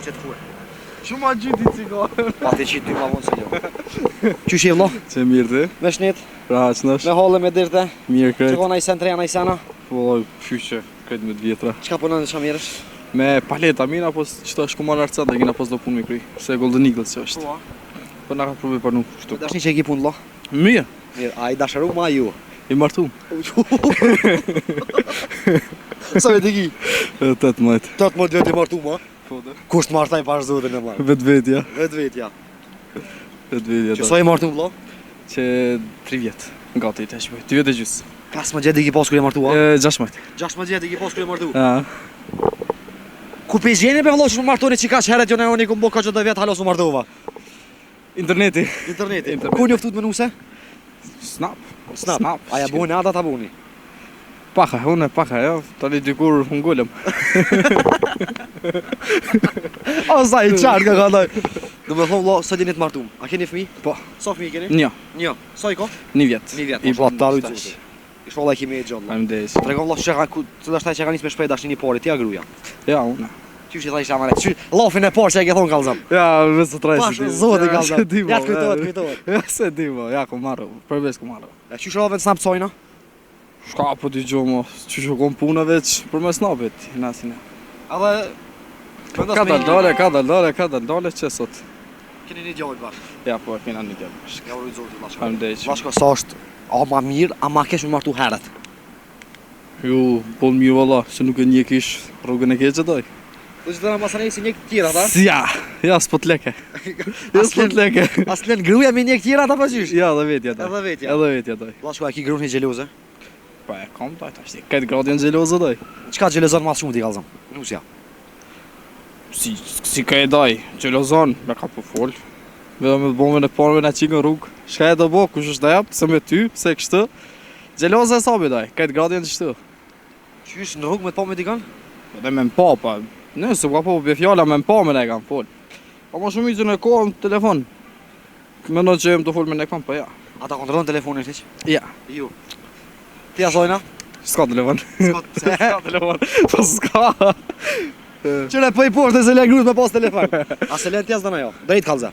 që të fure. Që ma gjyti cigare? Pa ti qitë ty ma vonë se jo. Qysh je vlo? Që mirë ti? Me shnit, Pra që nësh? me holle, me dirte. Mirë krejt. Që kona i sen treja, na i sena. Po, fyqe, krejt me të vjetra. Qka punon në qamirësh? Me paleta mina, po qëta shku ma lartë dhe kina pos do punë me kry. Se Golden Eagles që është. Po na ka provi për nuk shtu. Dashni që e ki punë lo? Mirë, Mirë, a i dasharu ma ju. i martu. Sa me t'i ki? 18. 18 vjet i martu ma? Po dhe. Kusht martaj pash zotin e ma? Vetvetja. Vetvetja. Vetvetja. Që sa i martu vlo? Që 3 vjet. Gati të shpoj. 2 vjet e gjys. 15 vjet i ki pas kur i martu a? 16. 16 vjet i ki pas kur i martu. A. Ku pe gjeni me vlo që më martoni që ka që heret jo ne unë i ku mbo ka që dhe vjet halos më martova? Interneti. Interneti. Internet. Ku njoftut me nuse? Snap. Snap. Aja buni ata ta buni. Paha, unë e paha, jo. Tani dikur ngullëm. O sa i qartë ka doj. Do me thonë vlo, së dinit martum. A keni fmi? Po. Sa fmi keni? Një. Një. Sa i ko? 1 vjet. 1 vjet. I Po ta tash. rujtë. I shpolla e kimi e gjolla. Faleminderit. Tregon vlo që ka cila shtaj që ka nis me shpejt dashni një pari, ti a gruja. Ja, unë. Qysh i tha isha mare. Lafin e parë që e ke thonë kallzam. Ja, vetë të trajsi. Pash zoti kallzam. Ja kujtohet. Ja, se di mo, ja ku marrë, përveç ku marrë. Ja qysh rove të snap cojna? Shka po t'i gjo mo, që që kom puna veç për me snapit, nasin e. Edhe vendos Ka me dal dole që sot. keni një djalë bash. Ja, po, e kena një djallë. Ja uroj zoti vllashka. Faleminderit. Vllashka sa është a ma mirë, a ma keq me martu herët. Ju, po mirë valla, se nuk e një kish rrugën e keqe doj. Do që të na masanej si një tjera ta? Ja, s'pot leke. Ja, s'pot leke. Aslen gruja me një tjera ta pa qysh? Ja, dhe vetja doj. Edhe vetja. Edhe vetja doj. Vllashka e ki gruan një xheloze. Pa e kom doj, tash ti. Këtë gradin xheloze doj. Çka xhelozon mas shumë ti kallzam? Nusja. Si ka e doj, xhelozon, me ka po fol. Vetëm me bombën e parëve na çikën rrugë. Shka e do bo, kush është jap, se me ty, se kështu. Xheloze sa be doj, këtë gradin kështu. Qysh në rrugë me të pa me dikon? Dhe me mpa, pa. Nëse ka po be fjala me mpa me ne kam fol. Po më shumë izën e kohë në telefon. Mendoj që jem të fol me ne kam, po ja. Ata kontrollon telefonin hiç? Ja. Ju. Ti asojna? S'ka telefon. S'ka telefon. Po s'ka. Qëre po i poshtë se le gruat me pas telefon. A se len ti as dana jo. Drejt kallza.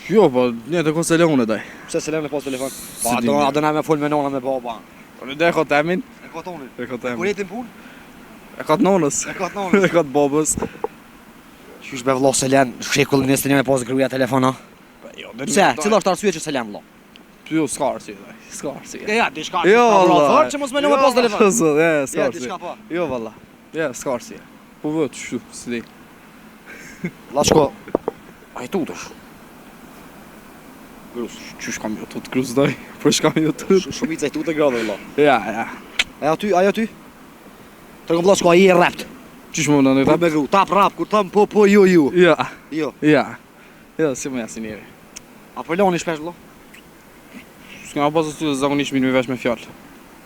Jo, po, një të kose leone daj. Pse se len me pas telefon? Si Po di a do na me fol me nona me baba. Po në dhe e ka temin. E ka tonin. E ka Kur temin. jetin punë? E ka të nonës. E ka tonin. E ka të babës. Qysh be vlla se len shekullin e së me pas gruaja telefona? Jo, Pse? Cila është arsye që se len vlla? Jo, s'ka arsye daj. S'ka arsye. Ja, diçka. Jo, valla. Fort që mos më lë me pas telefon. Ja, s'ka Ja, arsye. diçka po. Jo, valla. Ja, s'ka arsye. Po vët, shu, si di. Vllashko. Ai tutesh. Grus. Qysh kam jo të kruz daj. Po shkam jo të. Shumica i tutë gradë valla. Ja. Ai aty? Tregon vllashko ai e rapt. Qysh më në në Po rap? me gru, tap rap kur tham po ju. Ja. Jo. Ja. Ja, si më jasin njeri. Apo loni shpesh valla? S'kam pas të zakonisht mirë me vesh me fjalë.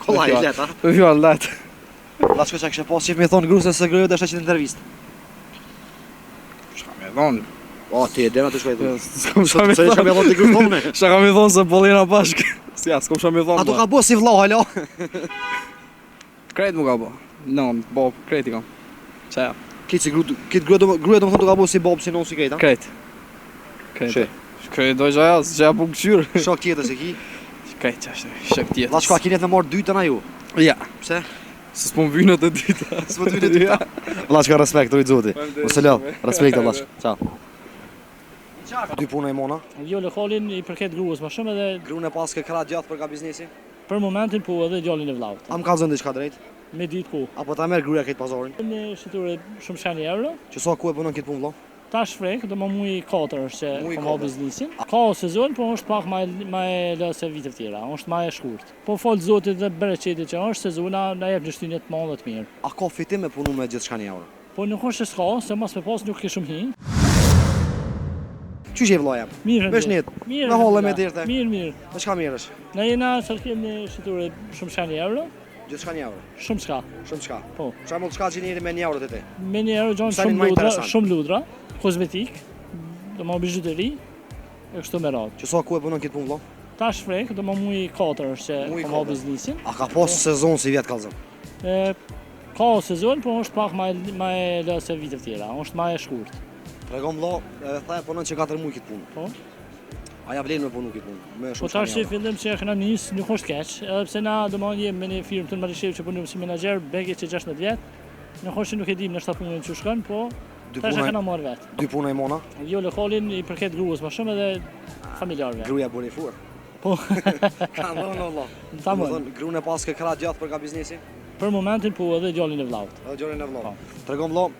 Kollaj Me fjalë. let, ha? Me fjalë, let. Vllashko çka kishe pas qef me thon grusën se grua dashja që intervistë. Shka me dhonë. O ti e den atë shkoj. S'kom qa me Se çka me thon ti grusën? Shka ka me thonë se bolina bashkë. Si ja, s'kom qa me thonë. Ato ka bo si vllau hala. Krejt mu ka bo. Non, bo, krejt i kam. Qa ja. Kit gruja do të thon ka bo si bob si non si krejt, ha? Krejt. She. Krejt doj gjaja, s'gja pu këqyrë. Shok tjetër se ki. Krejt që është, shok tjetës. Vllashko keni të marr dytën aju. Ja. Pse? Se s'pon vynët e dita. S'po të vjen dyta. Vllashko respekt, rrit zoti. Mos e lë. Respekt vllash. Ciao. Dy puna i mona. Jo lokalin i përket gruas më shumë edhe Gruën e pas ke krah gjatë për ka biznesi. për momentin po edhe djalin e vllaut. Am ka zënë diçka drejt. Me ditë ku. Apo ta merr gruaja këtë pazarin. Në shiturë shumë shani euro. Që sa ku e punon këtë punë vëlla? Tash frek, do më muj 4 është që Muj kam hall 4. biznesin. Ka sezon, po është pak më e lë se vitet tjera. Është më e shkurt. Po fol zotit dhe bereqetit që është sezona na jep dështinë të madhe të mirë. A ka fitim me punu me gjithçka në euro? Po nuk është se s'ka, se mos me pas nuk ke shumë hi. Qysh e vëlla jam? Mirë. Me shnit. Mirë. Me holle me dirte. Mirë. Me çka mirësh? Na jena sërkim në shiturë shumë shani euro. Gjithçka në euro. Shumë s'ka. Shumë çka. Po. Çfarë mund çka gjeni me në euro te ti? Me një euro gjon Sa një më interesant. shumë ludra, kozmetik, do më bizhuteri, e kështu me radhë. Që sa ku e punon këtë punë vëlla? Tash frek, do më muj 4 është që Muj kam hall 4. biznesin. A ka pas sezon si vjet kallzon? Ka sezon, po është pak më e lë se vitet tjera, është më e shkurt. Tregom vëlla, edhe tha e punon që 4 muaj këtë punë. Po. A ja vlen me punu këtë punë? Me Po shumë tash shani. që fillim që e kena nis, nuk është keq, edhe pse na domosdoshmë jemi me një firmë të Marishev që punojmë si menaxher, begi që 16 vjet. Në që nuk e dim në shtat punën që shkon, po Dy tash e puna, kena marrë vet. dy puna i mona, Jo lokalin i përket gruas më shumë edhe familjarëve. gruaja buni fur. Po, Ka ndonë vëlla. ta më. Domethënë gruën e pas ke krah gjatë për ka biznesin. Për momentin po edhe djalin e vllaut. Edhe gjorin e vëlla. Po. Tregom vëlla,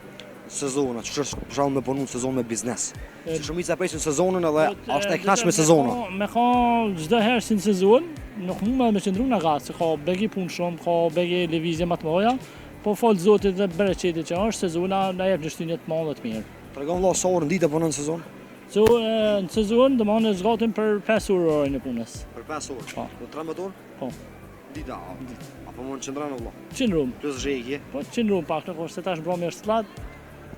sezona, që është për shembull me punu sezon me biznes. E- Se shumica presin sezonën edhe Po, është e kënaqsh me sezona. Me ka çdo herë si në sezon, nuk mund me qëndru në gatë, se ka begi punë shumë, ka begi lëvizje më të mëdha, po fal Zotit dhe bereqetit që është sezona na jep vështirësi të mëdha të mirë. Tregom vëlla sa orë ditë punon në sezon? So, në sezon do më zgatim për 5 orë në punës. Për 5 orë. Po. Do 13 orë? Po. Dita. Apo mund të qëndron vëlla. Qëndrum, Plus zhjekje. po qëndrum pak, nuk është se tash mbrëmje është lart,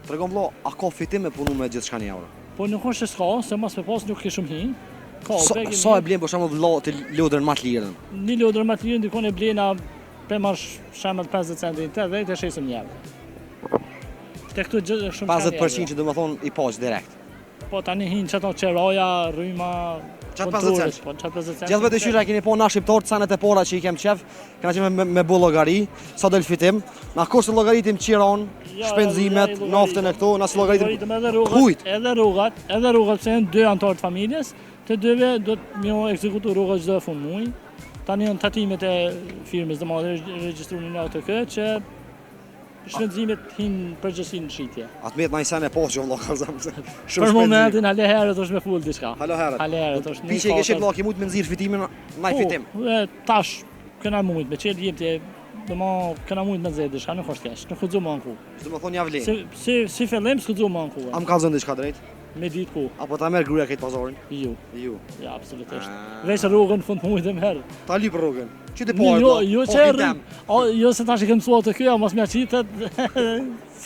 Tregom vëlla, a ka fitim me punu me gjithçka në javë? po nuk është se s'ka, se mos me pas nuk ke shumë hi. Ka begi. Sa e blen për shembull vëlla të lodrën më të lirën? Një lodër më të lirë ndikon e blena për marrë shemët 50 centin të dhe të shesim njërë. Te këtu gjithë shumë 50% që domethënë i paq direkt. Po tani hinë që ato qeroja, rryma, Qatë 50 konturet, cent? po qatë 50 cent. Gjithë vetë qyra keni po na shqiptar të sanet e para që i kem qef, kena qenë me bu llogari, sa del fitim, na kushtë llogaritim qiron, shpenzimet, naftën e këto, na si llogaritim edhe rrugat, kujt? edhe rrugat se janë 2 anëtar të familjes, të dyve do të më ekzekutu rrugat çdo fund muaj. Tani janë tatimet e firmës, domethënë regjistruar në ATK që shpenzimet hinë përgjithësi në shitje. Atë met na i sen e poshtë vëlla ka zëm. Për momentin hale herët është me full diçka. Halo herët. Hale herët është. Ti që e ke shit vëlla ki mund të më nxirr fitimin, na i fitim. Tash kena mujt me qelë jepti, domo kena mujt me nxjerr diçka, nuk është keq. Nuk xuxu më anku. Domethënë ja vlen. Si fillim s'kuxu më anku. Am ka zënë diçka drejt? Me ditë ku. Apo ta merr gruaja këtë pazarin? Jo, Ju. ja absolutisht. Ah. Veç rrugën fund muajit më herë. Ta lyp rrugën. Që ti po. Jo që rrugën. Jo se tash e kem mësuar të kjo, mos më aqitet.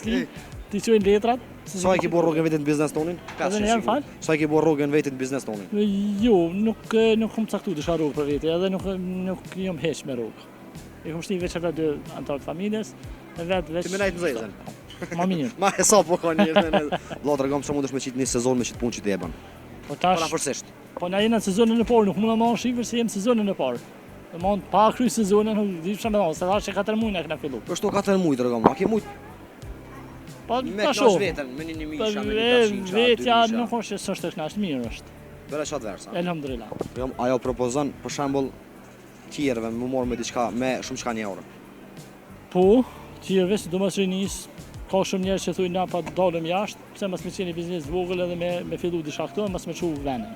Ski. Ti çojnë letrat. Sa e ke bërë rrugën vetë në biznes tonin? Edhe një herë fal. Sa e ke bërë rrugën vetë në biznes tonin? Jo, nuk kam caktuar diçka rrugë për vete, edhe nuk jam heq me rrugë. E kam shtinë veç ata 2 anëtar të familjes, e vetë veç. Ti më najt në zezën. Ma mirë. Ma e sa po ka njerëz. Vëlla tregom se mundesh me qit një sezon me qit punë që të jepën. Po tash, Paraforsisht. po na jena në sezonin e parë, nuk mund ta marr shifër se jem sezonin e parë. Do mund pa kry sezonin, nuk di çfarë më thon, se tash e 4 muaj na kena fillu. Po shto 4 muaj tregom, a ke muaj Po me tash klash shoh. vetën, me një Po misha, me një tashinqa, vetja nuk është se s'është e kënaqsh, mirë është. Bëra çat versa. Elhamdulillah. Tregom ajo propozon për shembull tjerëve më morë me diçka me shumë çka një orë. Po, tjerëve si do mos rinis, ka shumë njerëz që thonë na pa dalëm jashtë, pse mos më qeni biznes vogël edhe me fillu diçka këtu, mos më çu vënë.